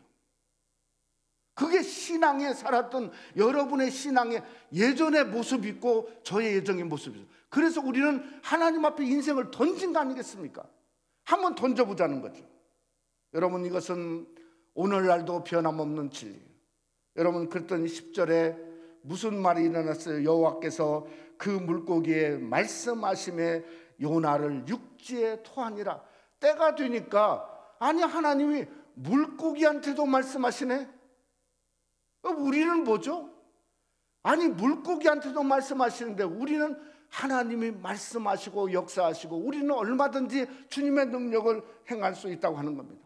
그게 신앙에 살았던 여러분의 신앙의 예전의 모습이 있고 저의 예전의 모습이 있어요. 그래서 우리는 하나님 앞에 인생을 던진 거 아니겠습니까? 한번 던져보자는 거죠. 여러분, 이것은 오늘날도 변함없는 진리예요. 여러분, 그랬더니 10절에 무슨 말이 일어났어요? 여호와께서 그 물고기에 말씀하심에 요나를 육지에 토하니라. 때가 되니까, 아니 하나님이 물고기한테도 말씀하시네. 우리는 뭐죠? 아니 물고기한테도 말씀하시는데 우리는 하나님이 말씀하시고 역사하시고 우리는 얼마든지 주님의 능력을 행할 수 있다고 하는 겁니다.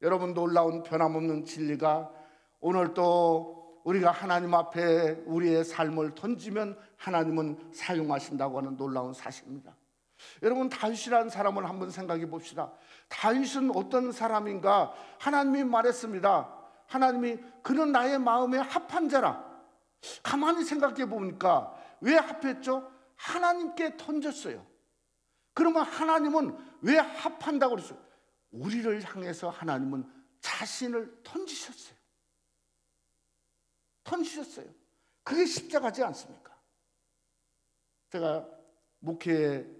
여러분, 놀라운 변함없는 진리가 오늘 또 우리가 하나님 앞에 우리의 삶을 던지면 하나님은 사용하신다고 하는 놀라운 사실입니다. 여러분, 다윗이라는 사람을 한번 생각해 봅시다. 다윗은 어떤 사람인가? 하나님이 말했습니다. 하나님이 그는 나의 마음에 합한 자라. 가만히 생각해 보니까 왜 합했죠? 하나님께 던졌어요. 그러면 하나님은 왜 합한다고 그랬어요? 우리를 향해서 하나님은 자신을 던지셨어요. 그게 십자가지 않습니까? 제가 목회를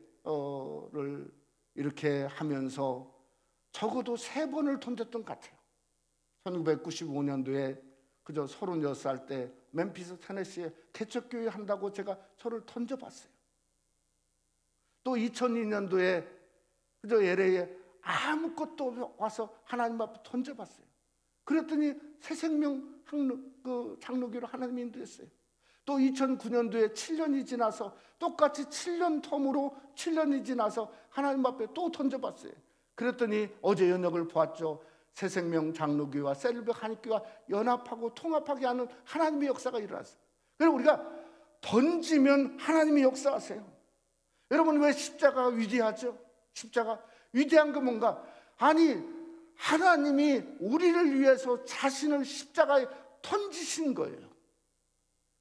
이렇게 하면서 적어도 3번을 던졌던 것 같아요. 1995년도에 그저 36살 때 멤피스 테네시에 개척교회 한다고 제가 저를 던져봤어요. 또 2002년도에 그저 LA에 아무것도 와서 하나님 앞에 던져봤어요. 그랬더니 새생명 장로교로 하나님이 인도했어요. 또 2009년도에 7년이 지나서 똑같이 7년 텀으로 7년이 지나서 하나님 앞에 또 던져봤어요. 그랬더니 어제 연역을 보았죠. 새생명 장로교와 셀비벽 한인교와 연합하고 통합하게 하는 하나님의 역사가 일어났어요. 그래서 우리가 던지면 하나님이 역사하세요. 여러분, 왜 십자가가 위대하죠? 십자가 위대한 건 뭔가? 아니, 하나님이 우리를 위해서 자신을 십자가에 던지신 거예요.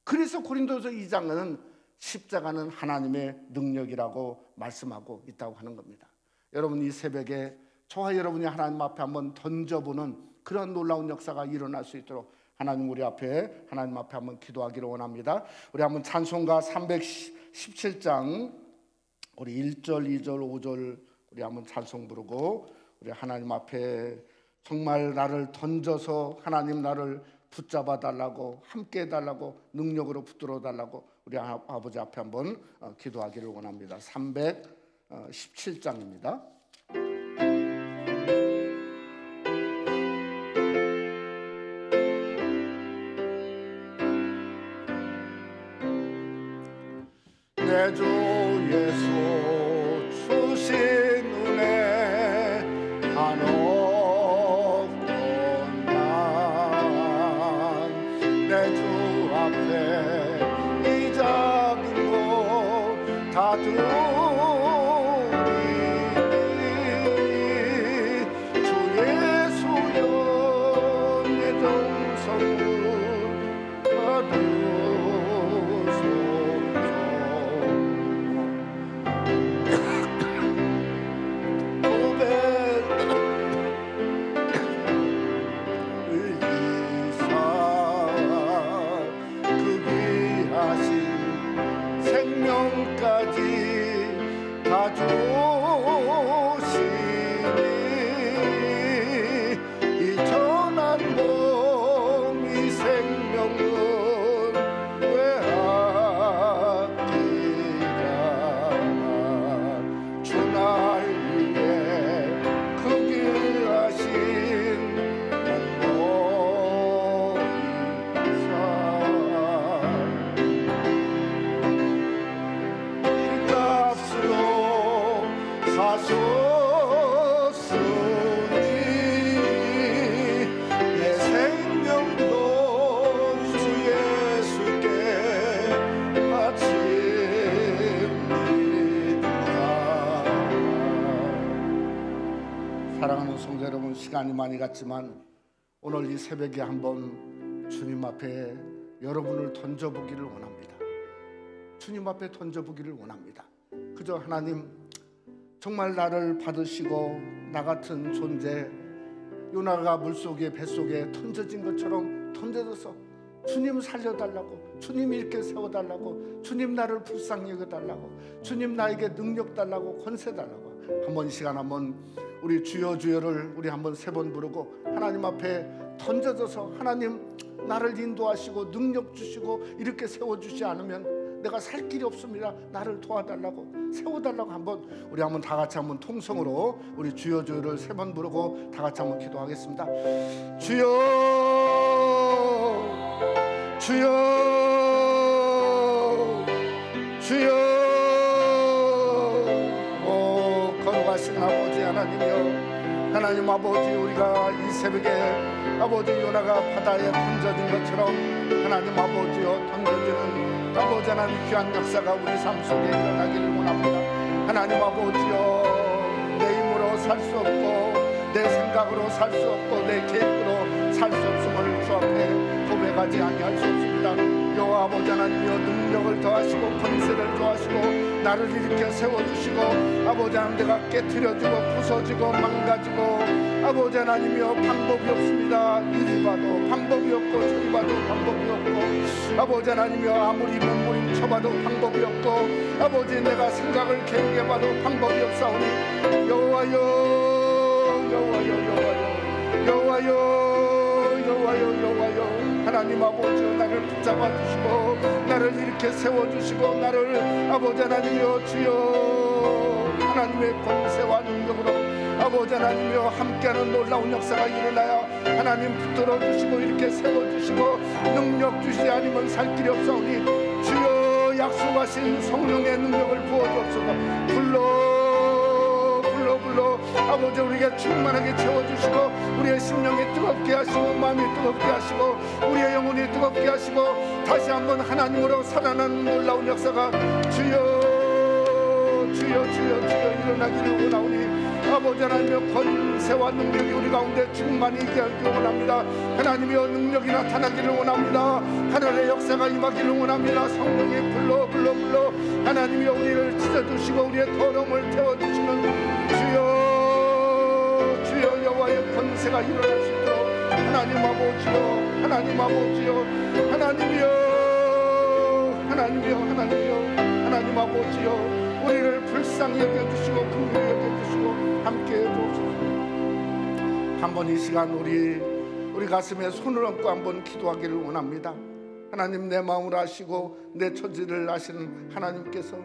그래서 고린도서 2장은 십자가는 하나님의 능력이라고 말씀하고 있다고 하는 겁니다. 여러분, 이 새벽에 저와 여러분이 하나님 앞에 한번 던져보는 그런 놀라운 역사가 일어날 수 있도록 하나님 앞에 한번 기도하기를 원합니다. 우리 한번 찬송가 317장 우리 1절, 2절, 5절 우리 한번 찬송 부르고 우리 하나님 앞에 정말 나를 던져서 하나님 나를 붙잡아 달라고, 함께 해달라고, 능력으로 붙들어 달라고 우리 아버지 앞에 한번 기도하기를 원합니다. 317장입니다. 내 주 예수 주신 은혜 한없던 날 주 앞에 이 작은 곳 다 드리니 주의 수연의 정성을 받으소서. 생명까지 다 주시니 이 천한 몸 이 생명은 왜 아끼랴. 주날 위해 그 길 하신 내 생명도 주 예수께 바칩니다. 사랑하는 성도 여러분, 시간이 많이 갔지만 오늘 이 새벽에 한번 주님 앞에 여러분을 던져보기를 원합니다. 주님 앞에 던져보기를 원합니다. 그저 하나님, 정말 나를 받으시고 나 같은 존재, 요나가 물속에 뱃속에 던져진 것처럼 던져져서 주님 살려달라고, 주님 이렇게 세워달라고, 주님 나를 불쌍히 여겨달라고, 주님 나에게 능력 달라고, 권세 달라고. 한번 이 시간 한번 우리 주여 주여를 우리 한번 3번 부르고 하나님 앞에 던져져서, 하나님 나를 인도하시고 능력 주시고 이렇게 세워주지 않으면 내가 살 길이 없습니다. 나를 도와달라고, 세워달라고. 한번 우리 한번 다 같이 한번 통성으로 우리 주여 주여를 3번 부르고 다 같이 한번 기도하겠습니다. 주여 주여 주여. 오 거룩하신 아버지 하나님이여, 하나님 아버지, 우리가 이 새벽에 아버지 요나가 바다에 던져진 것처럼 하나님 아버지여 던져지는 아버지 하나님 귀한 역사가 우리 삶 속에 일어나기를 원합니다. 하나님 아버지여, 내 힘으로 살 수 없고 내 생각으로 살 수 없고 내 계획으로 살 수 없음을 주 앞에 고백하지 아니할 수 없습니다. 여호와 아버지 하나님이여, 능력을 더하시고 권세를 더하시고 나를 일으켜 세워주시고 아버지 하나님, 내가 깨트려지고 부서지고 망가지고 아버지 하나님이여 방법이 없습니다. 이리 봐도 방법이 없고 저리 봐도 방법이 없고 아버지 하나님이여, 아무리 몸부림쳐봐도 방법이 없고 아버지 내가 생각을 계획해봐도 방법이 없사오니 여호와여 여호와여 여호와여 여호와여 여호와여 여호와여, 하나님 아버지 나를 붙잡아 주시고 나를 이렇게 세워주시고 나를 아버지 하나님이여 주여 하나님의 권세와 능력으로 아버지 하나님이여 함께하는 놀라운 역사가 일어나야 하나님 붙들어 주시고 이렇게 세워주시고 능력 주시지 않으면 살 길이 없사오니 주여 약속하신 성령의 능력을 부어주옵소서. 불러 아버지 우리에게 충만하게 채워주시고 우리의 심령이 뜨겁게 하시고 마음이 뜨겁게 하시고 우리의 영혼이 뜨겁게 하시고 다시 한번 하나님으로 살아나는 놀라운 역사가 주여 일어나기를 원하오니 아버지 하나님의 권세와 능력이 우리 가운데 충만히 있게 하기를 원합니다. 하나님의 능력이 나타나기를 원합니다. 하늘의 역사가 임하기를 원합니다. 성령이 불러 하나님이 우리를 찢어주시고 우리의 더러움을 태워주시는 주여 여호와의 권세가 일어날 수 있도록 하나님 아버지여 하나님 아버지여 우리를 불쌍히 여겨주시고 긍휼히 여겨주시고 함께해 주옵소서. 한번 이 시간 우리 가슴에 손을 얹고 한번 기도하기를 원합니다. 하나님, 내 마음을 아시고 내 처지를 아시는 하나님께서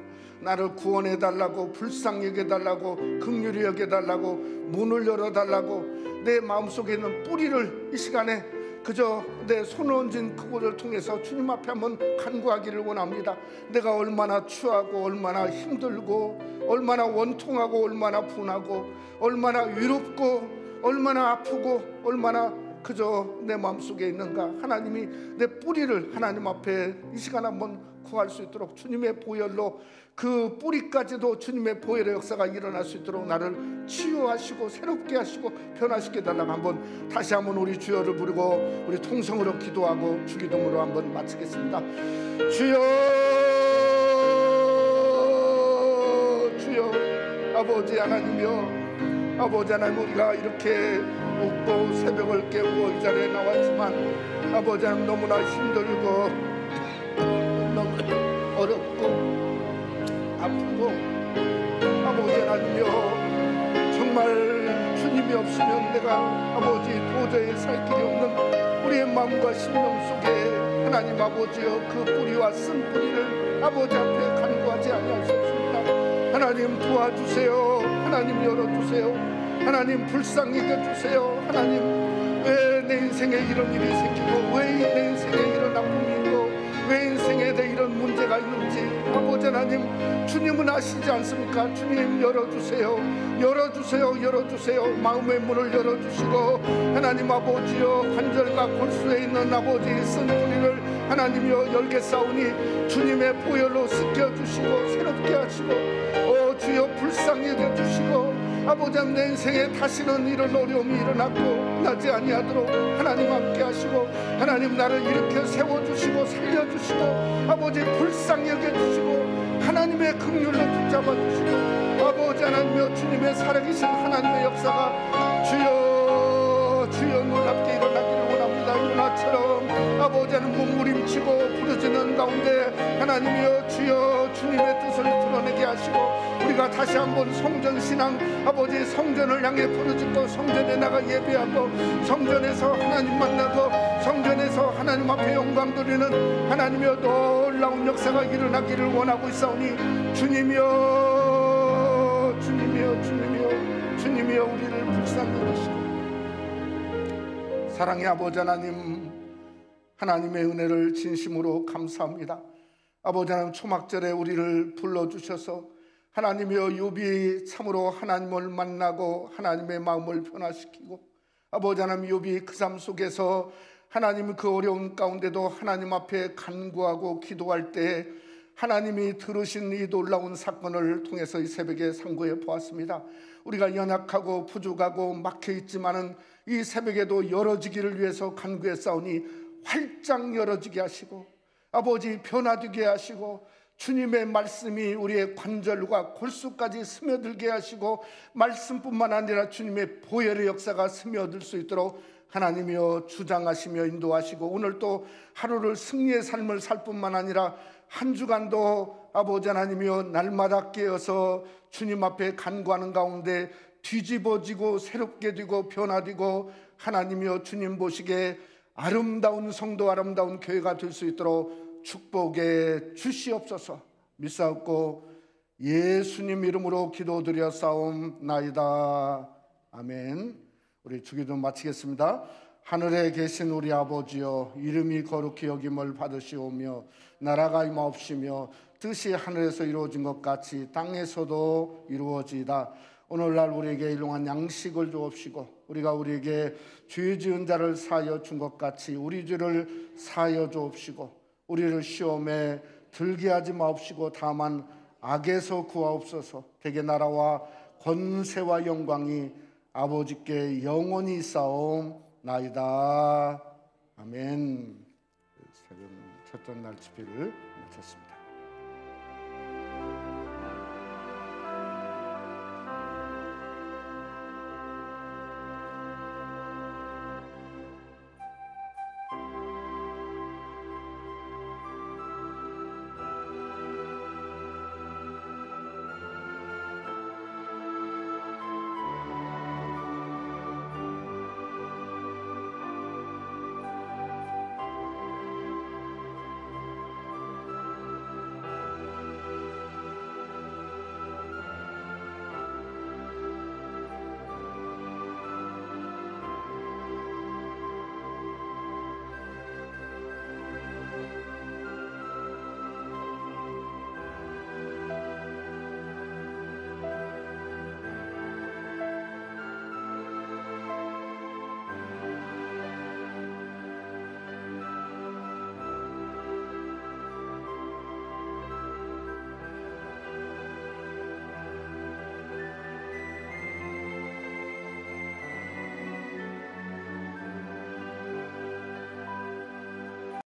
나를 구원해 달라고, 불쌍히 여겨달라고, 긍휼히 여겨달라고, 문을 열어달라고, 내 마음속에 있는 뿌리를 이 시간에 그저 내 손을 얹은 그곳을 통해서 주님 앞에 한번 간구하기를 원합니다. 내가 얼마나 추하고 얼마나 힘들고 얼마나 원통하고 얼마나 분하고 얼마나 위롭고 얼마나 아프고 얼마나 그저 내 마음속에 있는가? 하나님이 내 뿌리를 하나님 앞에 이 시간 한번 구할 수 있도록 주님의 보혈로 그 뿌리까지도 주님의 보혈의 역사가 일어날 수 있도록 나를 치유하시고 새롭게 하시고 변화시켜 달라고 한번 다시 한번 우리 주여를 부르고 우리 통성으로 기도하고 주기도문으로 한번 마치겠습니다. 주여, 주여, 아버지 하나님이여, 아버지 하나님, 우리가 이렇게 웃고 새벽을 깨우고 이 자리에 나왔지만 아버지 하나님 너무나 힘들고 너무 어렵고 아프고 아버지 하나님이여, 정말 주님이 없으면 내가 아버지 도저히 살 길이 없는 우리의 마음과 심령 속에 하나님 아버지여 그 뿌리와 쓴 뿌리를 아버지 앞에 간구하지 아니할 수 없습니다. 하나님 도와주세요. 하나님 열어주세요. 하나님 불쌍히 여겨주세요. 하나님, 왜 내 인생에 이런 일이 생기고 왜 내 인생에 이런 아픔이 있고 왜 인생에 대해 이런 문제가 있는지 아버지 하나님, 주님은 아시지 않습니까? 주님 열어주세요. 열어주세요. 열어주세요. 마음의 문을 열어주시고 하나님 아버지여, 관절과 골수에 있는 아버지 쓴 뿌리를 하나님이여 열게 싸우니 주님의 보혈로 씻겨주시고 새롭게 하시고 주여 불쌍히 여겨주시고 아버지 하나님, 내 인생에 다시는 이런 어려움이 일어나고 나지 아니하도록 하나님 함께 하시고 하나님 나를 일으켜 세워주시고 살려주시고 아버지 불쌍히 여겨주시고 하나님의 긍휼로 붙잡아 주시고 아버지 하나님이여, 주님의 살아계신 하나님의 역사가 주여 주여 놀랍게 일어나기를 원합니다. 요나처럼 아버지 하나님 몸부림치고 부르짖는 가운데 하나님이여 주여 주님의 뜻을 드러내게 하시고 우리가 다시 한번 성전신앙 아버지 성전을 향해 부르짖고 성전에 나가 예배하고 성전에서 하나님 만나고 성전에서 하나님 앞에 영광 돌리는 하나님이여 놀라운 역사가 일어나기를 원하고 있사오니 주님이여 주님이여 주님이여 주님이여 우리를 불쌍히 여기시고 사랑의 아버지 하나님, 하나님의 은혜를 진심으로 감사합니다. 아버지 하나님, 초막절에 우리를 불러주셔서 하나님이여 욥이 참으로 하나님을 만나고 하나님의 마음을 변화시키고 아버지 하나님, 욥이 그 삶 속에서 하나님 그 어려운 가운데도 하나님 앞에 간구하고 기도할 때 하나님이 들으신 이 놀라운 사건을 통해서 이 새벽에 상고해 보았습니다. 우리가 연약하고 부족하고 막혀있지만은 이 새벽에도 열어지기를 위해서 간구해 싸우니 활짝 열어지게 하시고 아버지 변화되게 하시고 주님의 말씀이 우리의 관절과 골수까지 스며들게 하시고 말씀뿐만 아니라 주님의 보혈의 역사가 스며들 수 있도록 하나님이여 주장하시며 인도하시고 오늘 또 하루를 승리의 삶을 살 뿐만 아니라 한 주간도 아버지 하나님이여 날마다 깨어서 주님 앞에 간구하는 가운데 뒤집어지고 새롭게 되고 변화되고 하나님이여 주님 보시기에 아름다운 성도 아름다운 교회가 될 수 있도록 축복해 주시옵소서. 믿사옵고 예수님 이름으로 기도드려 싸움나이다. 아멘. 우리 주기도 마치겠습니다. 하늘에 계신 우리 아버지여, 이름이 거룩히 여김을 받으시오며 나라가 임하옵시며 뜻이 하늘에서 이루어진 것 같이 땅에서도 이루어지이다. 오늘날 우리에게 일용할 양식을 주옵시고 우리가 우리에게 죄 지은 자를 사하여 준 것 같이 우리 죄를 사하여 주옵시고 우리를 시험에 들게 하지 마옵시고 다만 악에서 구하옵소서. 대개 나라와 권세와 영광이 아버지께 영원히 있사옵나이다. 아멘. 새벽 첫째 날 집회를 마쳤습니다.